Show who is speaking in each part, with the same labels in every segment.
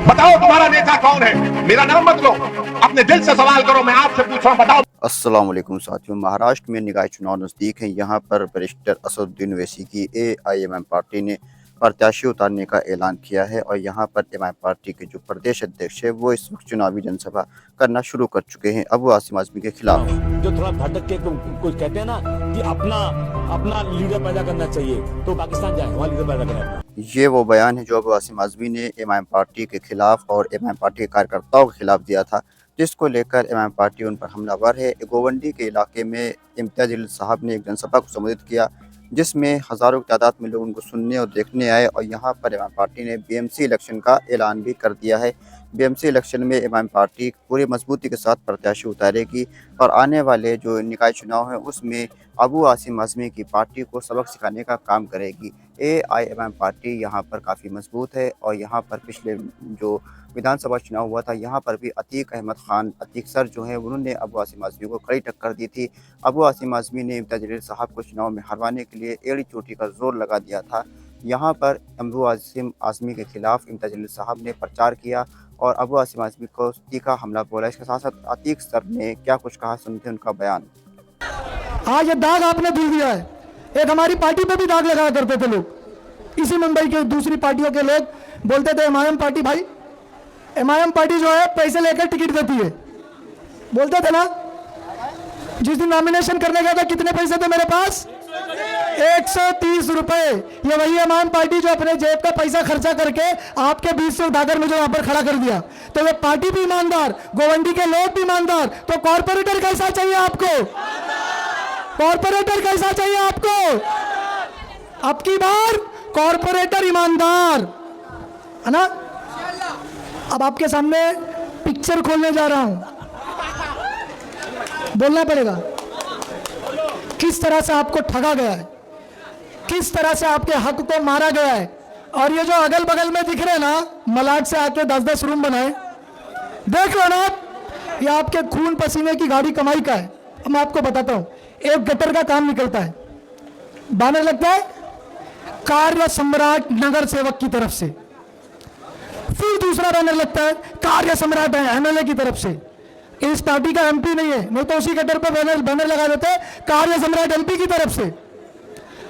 Speaker 1: बताओ तुम्हारा नेता कौन है? मेरा नाम मत लो, अपने दिल से सवाल करो। मैं आपसे पूछ रहा हूँ, बताओ।
Speaker 2: अस्सलाम वालेकुम साथियों, महाराष्ट्र में निकाय चुनाव नज़दीक हैं। यहाँ पर बैरिस्टर असदुद्दीन ओवैसी की AIMM पार्टी ने प्रत्याशी उतारने का ऐलान किया है और यहाँ पर एमआईएम पार्टी के जो प्रदेश अध्यक्ष है वो इस वक्त चुनावी जनसभा करना शुरू कर चुके हैं अबू आसिम आज़मी के खिलाफ।
Speaker 3: जो थोड़ा भटक के कुछ कहते हैं ना कि अपना अपना लीडर पैदा करना चाहिए, तो पाकिस्तान जाए वहाँ लीडर पैदा करें।
Speaker 2: ये वो बयान है जो अबू आसिम आज़मी ने एमआईएम पार्टी के खिलाफ और एमआईएम पार्टी के कार्यकर्ताओं के खिलाफ दिया था, जिसको लेकर एमआईएम पार्टी उन पर हमलावर है। गोवंडी के इलाके में इम्तियाज़ जलील साहब ने एक जनसभा को संबोधित किया, जिसमें हज़ारों की तादाद में लोग उनको सुनने और देखने आए और यहाँ पर एमआईएम पार्टी ने BMC इलेक्शन का ऐलान भी कर दिया है। BMC इलेक्शन में एमआईएम पार्टी पूरी मजबूती के साथ प्रत्याशी उतारेगी और आने वाले जो निकाय चुनाव हैं उसमें अबू आसिम आज़मी की पार्टी को सबक सिखाने का काम करेगी। AIMM पार्टी यहाँ पर काफ़ी मजबूत है और यहाँ पर पिछले जो विधानसभा चुनाव हुआ था यहाँ पर भी अतीक अहमद खान अतीक सर जो हैं उन्होंने अबू आसिम आज़मी को कड़ी टक्कर दी थी। अबू आसिम आज़मी ने इम्तियाज़ जलील साहब को चुनाव में हरवाने के लिए एड़ी चोटी का जोर लगा दिया था। यहाँ पर अबू आसिम आज़मी के खिलाफ इम्तियाज़ जलील साहब ने प्रचार किया और अबू आसिम आज़मी को तीखा हमला बोला। इसके साथ साथ अतीक सर ने क्या कुछ कहा, सुनते उनका बयान।
Speaker 4: आज ये दाग आपने दिल दिया है। एक हमारी पार्टी पे भी दाग लगाया करते थे लोग, इसी मुंबई के दूसरी पार्टियों के लोग बोलते थे एमआईएम पार्टी, भाई एमआईएम पार्टी जो है पैसे लेकर टिकट देती है, बोलते थे ना। जिस दिन नॉमिनेशन करने गया था कितने पैसे थे मेरे पास? 130 रुपए। ये वही एमआईएम पार्टी जो अपने जेब का पैसा खर्चा करके आपके बीच से उठाकर मुझे वहां पर खड़ा कर दिया। तो ये पार्टी भी ईमानदार, गोवंडी के लोग भी ईमानदार, तो कॉर्पोरेटर कैसा चाहिए आपको? कॉर्पोरेटर कैसा चाहिए आपको? अब की बार कॉर्पोरेटर ईमानदार है ना। अब आपके सामने पिक्चर खोलने जा रहा हूं, बोलना पड़ेगा किस तरह से आपको ठगा गया है, किस तरह से आपके हक को मारा गया है। और ये जो अगल बगल में दिख रहे हैं ना, मलाड से आके 10-10 रूम बनाए, देख लो ना, ये आपके खून पसीने की गाड़ी कमाई का है। अब मैं आपको बताता हूं, एक गटर का काम निकलता है, बैनर लगता है कार्य सम्राट नगर सेवक की तरफ से, फिर दूसरा बैनर लगता है कार्य सम्राट है MLA की तरफ से। इस पार्टी का MP नहीं है, नहीं तो उसी गटर पर बैनर लगा देते कार्य सम्राट MP की तरफ से।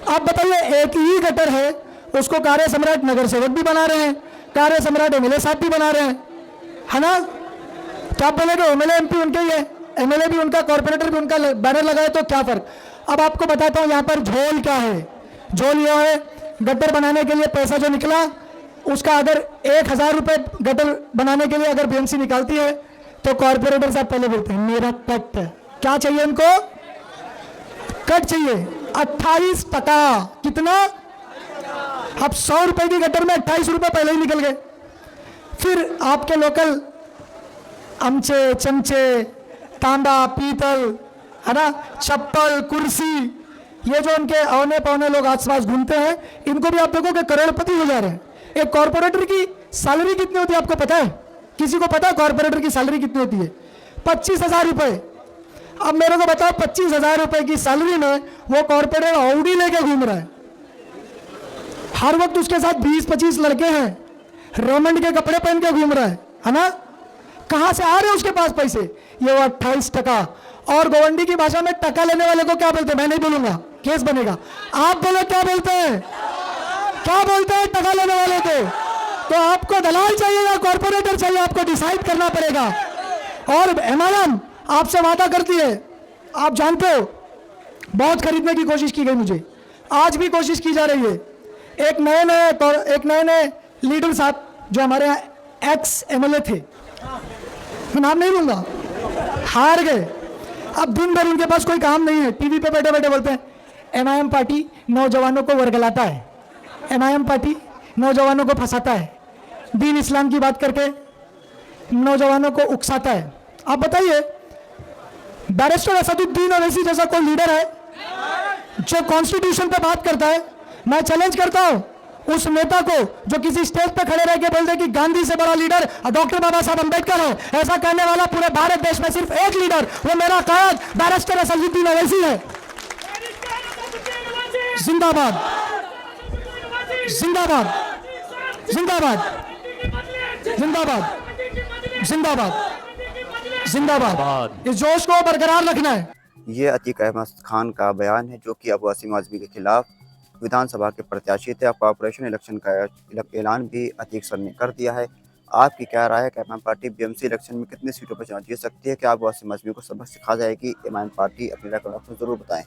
Speaker 4: आप बताइए, एक ही गटर है, उसको कार्य सम्राट नगर सेवक भी बना रहे हैं, कार्य सम्राट MLA साहब भी बना रहे हैं, है ना। क्या आप बोलेंगे MLA MP उनके ही है, MLA भी उनका, कॉर्पोरेटर भी उनका, बैनर लगाए तो क्या फर्क। अब आपको बताता हूं यहाँ पर झोल क्या है। झोल यह है, गटर बनाने के लिए पैसा जो निकला उसका अगर 1000 रुपये गटर बनाने के लिए अगर BMC निकालती है तो कॉर्पोरेटर साहब पहले बोलते हैं मेरा कट। क्या चाहिए उनको? कट चाहिए 28%। कितना? अब 100 रुपए की गटर में 28 रुपए पहले ही निकल गए। फिर आपके लोकल अमचे, चमचे, तांबा, पीतल, है ना, चप्पल, कुर्सी, ये जो उनके औने पौने लोग आसपास घूमते हैं, इनको भी आप देखो कि करोड़पति हो जा रहे हैं। एक कॉर्पोरेटर की सैलरी कितनी होती है आपको पता है? किसी को पता है कॉर्पोरेटर की सैलरी कितनी होती है? 25,000 रुपए। अब मेरे को बताओ, 25,000 रुपए की सैलरी में वो कॉर्पोरेटर ऑडी लेके घूम रहा है, हर वक्त उसके साथ 20-25 लड़के हैं, रेमंड के कपड़े पहन के घूम रहा है ना। कहां से आ रहे हैं उसके पास पैसे? ये वो 28%। और गोवंडी की भाषा में टका लेने वाले को क्या बोलते हैं? मैं नहीं बोलूंगा, केस बनेगा। आप बोलो क्या बोलते हैं? क्या बोलते हैं टका लेने वाले को? तो आपको दलाल चाहिए या कॉर्पोरेटर चाहिए, आपको डिसाइड करना पड़ेगा। और MIM आपसे वादा करती है, आप जानते हो, बहुत खरीदने की कोशिश की गई, मुझे आज भी कोशिश की जा रही है। एक नए लीडर साहब जो हमारे यहाँ एक्स MLA थे, मैं नाम नहीं लूंगा, हार गए। अब दिन भर उनके पास कोई काम नहीं है, टीवी पे बैठे बैठे बोलते हैं MIM पार्टी नौजवानों को वर्गलाता है, MIM पार्टी नौजवानों को फंसाता है, दीन इस्लाम की बात करके नौजवानों को उकसाता है। आप बताइए, बैरिस्टर असदुद्दीन ओवैसी जैसा कोई लीडर है जो कॉन्स्टिट्यूशन पे बात करता है? मैं चैलेंज करता हूं उस नेता को जो किसी स्टेज पे खड़े रह के बोल दे कि गांधी से बड़ा लीडर डॉक्टर बाबा साहब अम्बेडकर है। ऐसा कहने वाला पूरे भारत देश में सिर्फ एक लीडर, वो मेरा कायद बैरिस्टर असदुद्दीन ओवैसी है। जिंदाबाद, जिंदाबाद, जिंदाबाद। जिंदाबाद जिंदाबाद जिंदाबाद। इस जोश को बरकरार रखना है।
Speaker 2: ये अतीक अहमद खान का बयान है, जो कि अबू आसिम आज़मी के खिलाफ विधानसभा के प्रत्याशी थे। कॉर्पोरेशन इलेक्शन का ऐलान भी अतीक सर ने कर दिया है। आपकी क्या राय है कि एमआईएम पार्टी बीएमसी इलेक्शन में कितनी सीटों पर जीत सकती है? क्या अबू आसिम आज़मी को सबक सिखा जाएगी? एमआईएम पार्टी अपने रकम ज़रूर बताएं।